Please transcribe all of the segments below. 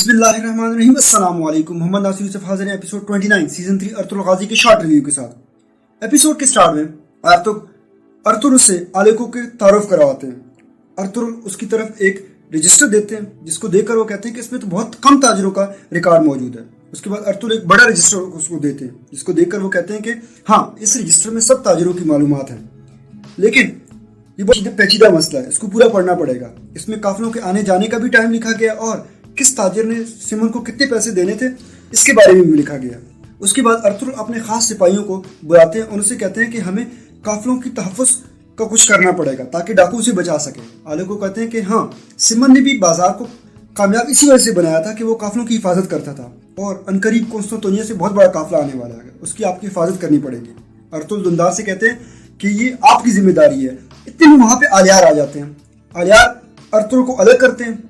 बिस्मिल्लाहिर्रहमानिर्रहीम। अस्सलाम वालेकुम। मोहम्मद नासिर यूसुफ हाजिर है एपिसोड 29 सीजन 3 अर्तुल गाजी के शॉर्ट रिव्यू के साथ। एपिसोड के स्टार्ट में अर्तुल से आलेको के तारुफ करवाते हैं। अर्तुल उसकी तरफ एक रजिस्टर देते हैं जिसको देखकर वो कहते हैं कि इसमें तो बहुत कम ताजरों का रिकॉर्ड मौजूद है। उसके बाद अर्तुल एक बड़ा रजिस्टर उसको देते हैं जिसको देखकर वो कहते हैं कि हाँ, इस रजिस्टर में सब ताजरों की मालूमात है, लेकिन ये बहुत पेचीदा मसला है, इसको पूरा पढ़ना पड़ेगा। इसमें काफिलों के आने जाने का भी टाइम लिखा गया और किस ताजिर ने सिमन को कितने पैसे देने थे इसके बारे में भी लिखा गया। उसके बाद अर्तुल अपने खास सिपाहियों को बुलाते हैं और उनसे कहते हैं कि हमें काफिलों की तहफ़्फ़ुज़ का कुछ करना पड़ेगा ताकि डाकू से बचा सके। आले को कहते हैं कि हाँ, सिमन ने भी बाजार को कामयाब इसी वजह से बनाया था कि वो काफिलों की हिफाजत करता था और अनकरीब कॉन्स्टेंटिनोपिया से बहुत बड़ा काफिला आने वाला है, उसकी आपकी हिफाजत करनी पड़ेगी। अर्तुल दुंदार से कहते हैं कि ये आपकी जिम्मेदारी है। इतने में वहाँ पे आलियार आ जाते हैं। आलियार अर्तुल को अलग करते हैं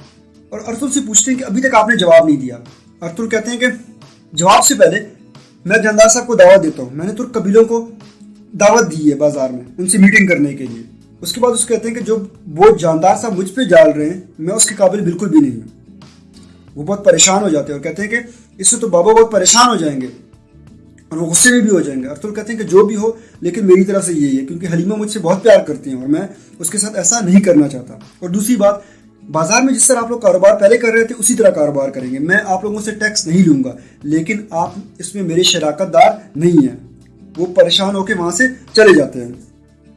और अर्तुल से पूछते हैं कि अभी तक आपने जवाब नहीं दिया। अर्तुल कहते हैं कि जवाब से पहले मैं जानदार साहब को दावत देता हूँ, मैंने तुर्क कबीलों को दावत दी है बाजार में उनसे मीटिंग करने के लिए। उसके बाद उसको कहते हैं कि जो वो जानदार साहब मुझ पे डाल रहे हैं मैं उसके काबिल बिल्कुल भी नहीं हूँ। वो बहुत परेशान हो जाते हैं और कहते हैं कि इससे तो बाबा बहुत परेशान हो जाएंगे और वो गुस्से में भी हो जाएंगे। अर्तुल कहते हैं कि जो भी हो, लेकिन मेरी तरफ से यही है क्योंकि हलीमा मुझसे बहुत प्यार करती हैं और मैं उसके साथ ऐसा नहीं करना चाहता। और दूसरी बात, बाजार में जिस तरह आप लोग कारोबार पहले कर रहे थे उसी तरह कारोबार करेंगे। मैं आप लोगों से टैक्स नहीं लूंगा, लेकिन आप इसमें मेरे शराकतदार नहीं हैं। वो परेशान होकर वहां से चले जाते हैं।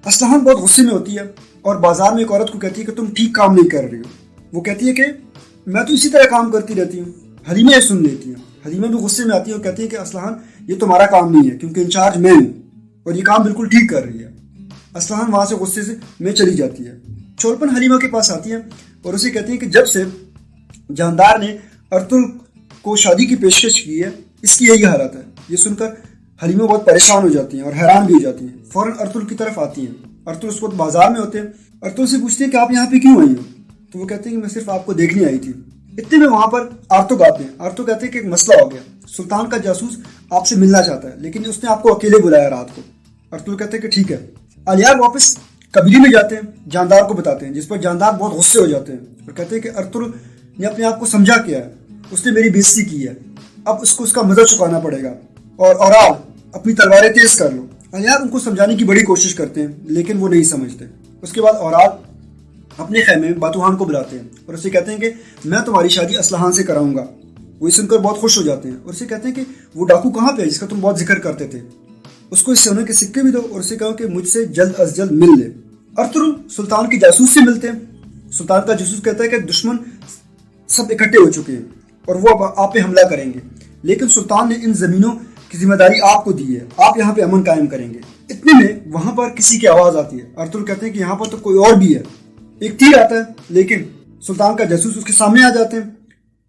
असलहान बहुत गुस्से में होती है और बाजार में एक औरत को कहती है कि तुम ठीक काम नहीं कर रही हो। वो कहती है कि मैं तो इसी तरह काम करती रहती हूँ। हलीमा ये सुन लेती है। हलीमा भी गुस्से में आती है और कहती है कि असलहान ये तुम्हारा काम नहीं है क्योंकि इंचार्ज मैं हूँ और ये काम बिल्कुल ठीक कर रही है। असलहान वहां से गुस्से से में चली जाती है। चोलपन हलीमा के पास आती है और उसे कहती है कि जब से जानदार ने अर्तुल को शादी की पेशकश की है इसकी यही हालत है। ये सुनकर हलीमा बहुत परेशान हो जाती हैं और हैरान भी हो जाती हैं। फौरन अर्तुल की तरफ आती हैं। अर्तुल उस वक्त बाजार में होते हैं। अर्तुल से पूछते हैं कि आप यहाँ पे क्यों आई हो? तो वो कहते हैं कि मैं सिर्फ आपको देखने आई थी। इतने में वहां पर आर्तुक आते हैं। आर्तुक कहते हैं कि एक मसला हो गया, सुल्तान का जासूस आपसे मिलना चाहता है लेकिन उसने आपको अकेले बुलाया रात को। अर्तुल कहते हैं कि ठीक है। आलियार वापस कबीले में जाते हैं, जानदार को बताते हैं, जिस पर जानदार बहुत गुस्से हो जाते हैं और कहते हैं कि अर्तुल ने अपने आप को समझा किया है, उसने मेरी बेइज्जती की है, अब उसको उसका मजा चुकाना पड़ेगा और आप अपनी तलवारें तेज कर लो। आलियार उनको समझाने की बड़ी कोशिश करते हैं लेकिन वो नहीं समझते। उसके बाद औराल अपने खैमे में बातूहान को बुलाते हैं और उसे कहते हैं कि मैं तुम्हारी शादी असलहान से कराऊंगा। वो सुनकर बहुत खुश हो जाते हैं और उसे कहते हैं कि वो डाकू कहाँ पे है जिसका तुम बहुत जिक्र करते थे, उसको इस सोने के सिक्के भी दो और उसे कहो कि मुझसे जल्द अज जल्द मिल ले। अर्तुल सुल्तान के जासूस से मिलते हैं। सुल्तान का जासूस कहता है कि दुश्मन सब इकट्ठे हो चुके हैं और वो अब आप पे हमला करेंगे, लेकिन सुल्तान ने इन जमीनों की जिम्मेदारी आपको दी है, आप यहाँ पे अमन कायम करेंगे। इतने में वहां पर किसी की आवाज आती है। अर्तुल कहते हैं कि यहाँ पर तो कोई और भी है। एक तीर आता है लेकिन सुल्तान का जासूस उसके सामने आ जाते हैं।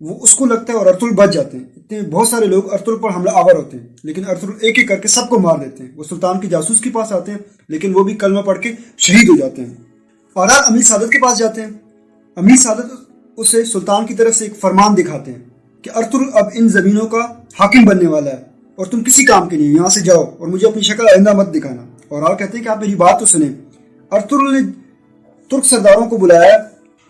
वो उसको लगता है और अर्तुल बच जाते हैं। इतने बहुत सारे लोग अर्तुल पर हमला आवर होते हैं लेकिन अर्तुल एक एक करके सबको मार देते हैं। वो सुल्तान के जासूस के पास आते हैं लेकिन वो भी कलमा पढ़ के शहीद हो जाते हैं। और अमीर सादत के पास जाते हैं। अमीर सादत उसे सुल्तान की तरफ से एक फरमान दिखाते हैं कि अर्तुल अब इन जमीनों का हाकिम बनने वाला है और तुम किसी काम के नहीं, यहाँ से जाओ और मुझे अपनी शक्ल आइंदा मत दिखाना। और कहते हैं कि आप मेरी बात तो सुने। अर्तुल ने तुर्क सरदारों को बुलाया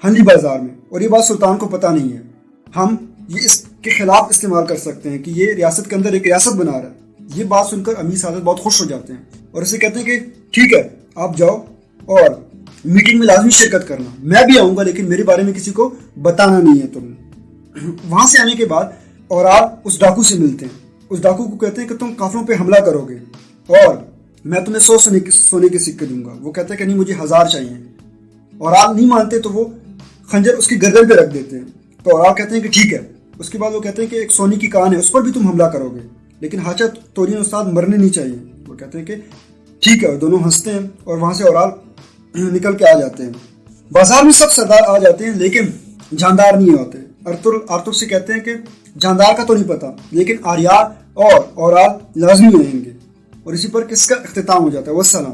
हंडी बाजार में और ये बात सुल्तान को पता नहीं है। हम ये इसके खिलाफ इस्तेमाल कर सकते हैं कि ये रियासत के अंदर एक रियासत बना रहा है। ये बात सुनकर अमीर सादत बहुत खुश हो जाते हैं और उसे कहते हैं कि ठीक है, आप जाओ और मीटिंग में लाजमी शिरकत करना, मैं भी आऊंगा लेकिन मेरे बारे में किसी को बताना नहीं है तुमने। वहां से आने के बाद और आप उस डाकू से मिलते हैं। उस डाकू को कहते हैं कि तुम काफिलों पे हमला करोगे और मैं तुम्हें 100 सोने के सिक्के दूंगा। वो कहता है कि नहीं, मुझे 1000 चाहिए। और आप नहीं मानते तो वो खंजर उसकी गर्दन पे रख देते हैं। तो और कहते हैं कि ठीक है। उसके बाद वो कहते हैं कि एक सोने की कान है, उस पर भी तुम हमला करोगे लेकिन हाचा तोरिन उस्ताद मरने नहीं चाहिए। वो कहते हैं कि ठीक है। दोनों हंसते हैं और वहां से औराल निकल के आ जाते हैं। बाजार में सब सरदार आ जाते हैं लेकिन जानदार नहीं होते। अर्तुल से कहते हैं कि जानदार का तो नहीं पता लेकिन आर्यार और औराल लाजमी आएंगे। और इसी पर किसका इख्तिताम हो जाता है। वस्सलाम।